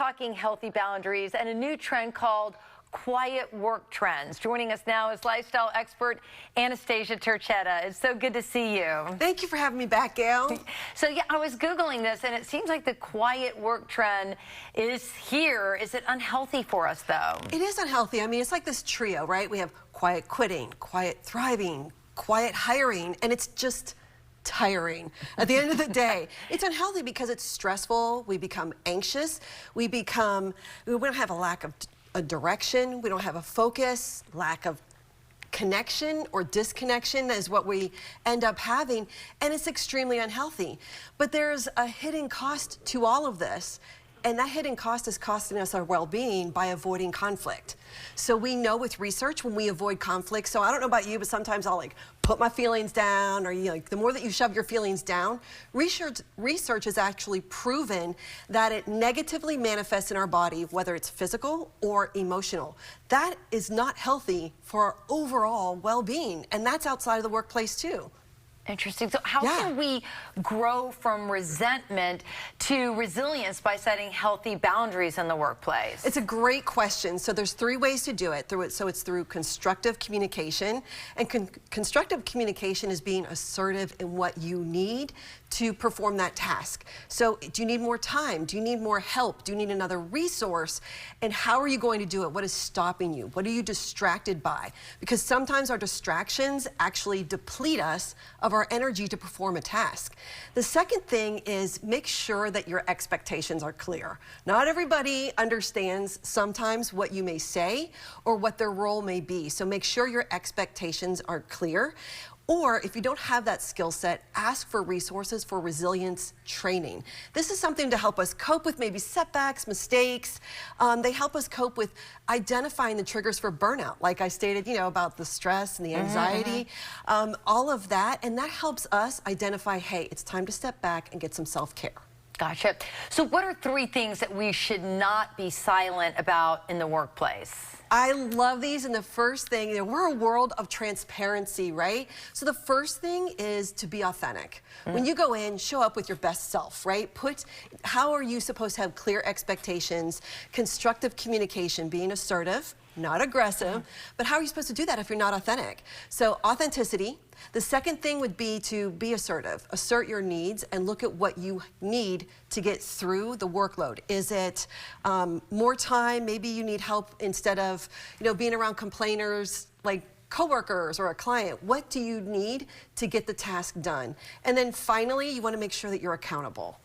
talking healthy boundaries and a new trend called quiet work trends. Joining us now is lifestyle expert Anastasia. It's so good to see you. Thank you for having me back, Gail. So yeah, I was Googling this and it seems like the quiet work trend is here. Is it unhealthy for us though? It is unhealthy. I mean, it's like this trio, right? We have quiet quitting, quiet thriving, quiet hiring, and it's just tiring. At the end of the day, it's unhealthy because it's stressful. We become anxious. We don't have a lack of a direction. We don't have a focus, lack of connection or disconnection is what we end up having, and it's extremely unhealthy. But there's a hidden cost to all of this, and that hidden cost is costing us our well-being by avoiding conflict. So we know with research when we avoid conflict, so I don't know about you, but sometimes I'll like put my feelings down, or the more that you shove your feelings down, research has actually proven that it negatively manifests in our body, whether it's physical or emotional. That is not healthy for our overall well-being, and that's outside of the workplace too. Interesting. So how can we grow from resentment to resilience by setting healthy boundaries in the workplace? It's a great question. So there's 3 ways to do it. So it's through constructive communication. And constructive communication is being assertive in what you need to perform that task. So do you need more time? Do you need more help? Do you need another resource? And how are you going to do it? What is stopping you? What are you distracted by? Because sometimes our distractions actually deplete us of our energy to perform a task. The second thing is make sure that your expectations are clear. Not everybody understands sometimes what you may say or what their role may be. So make sure your expectations are clear. Or if you don't have that skill set, ask for resources for resilience training. This is something to help us cope with maybe setbacks, mistakes. They help us cope with identifying the triggers for burnout, like I stated, about the stress and the anxiety, all of that. And that helps us identify, hey, it's time to step back and get some self-care. Gotcha. So what are 3 things that we should not be silent about in the workplace? I love these, and the first thing, we're a world of transparency, right? So the first thing is to be authentic. When you go in, show up with your best self, right? How are you supposed to have clear expectations, constructive communication, being assertive, not aggressive, but how are you supposed to do that if you're not authentic? So authenticity. The second thing would be to be assertive. Assert your needs and look at what you need to get through the workload. Is it more time? Maybe you need help instead of being around complainers like coworkers or a client. What do you need to get the task done? And then finally, you want to make sure that you're accountable.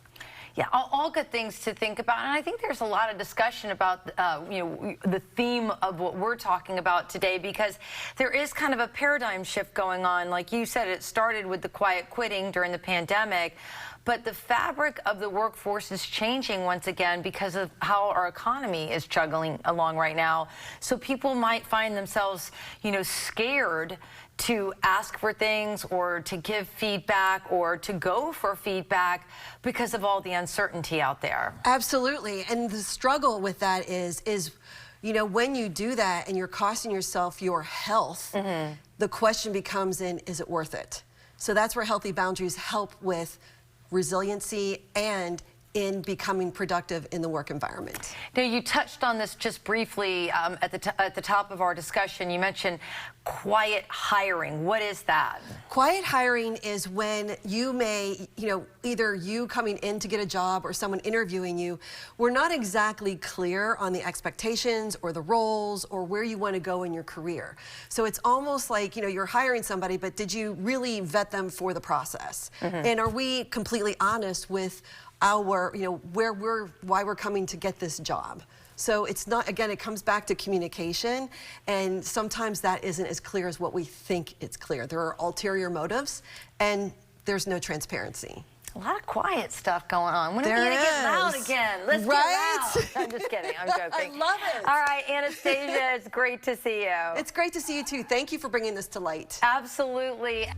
Yeah, all good things to think about, and I think there's a lot of discussion about the theme of what we're talking about today, because there is kind of a paradigm shift going on. Like you said, it started with the quiet quitting during the pandemic, but the fabric of the workforce is changing once again because of how our economy is chugging along right now. So people might find themselves, scared to ask for things or to give feedback or to go for feedback because of all the uncertainty out there. Absolutely. And the struggle with that is when you do that and you're costing yourself your health, the question becomes is it worth it? So that's where healthy boundaries help with resiliency and in becoming productive in the work environment. Now, you touched on this just briefly at the top of our discussion. You mentioned quiet hiring. What is that? Quiet hiring is when you may, either you coming in to get a job or someone interviewing you, we're not exactly clear on the expectations or the roles or where you want to go in your career. So it's almost like, you're hiring somebody, but did you really vet them for the process? And are we completely honest with our, why we're coming to get this job? So it's not, again, it comes back to communication, and sometimes that isn't as clear as what we think it's clear. There are ulterior motives, and there's no transparency. A lot of quiet stuff going on. When are we There going to get loud is. again? Let's get loud. I'm just kidding. I'm joking. I love it. All right, Anastasia, it's great to see you. It's great to see you too. Thank you for bringing this to light. Absolutely.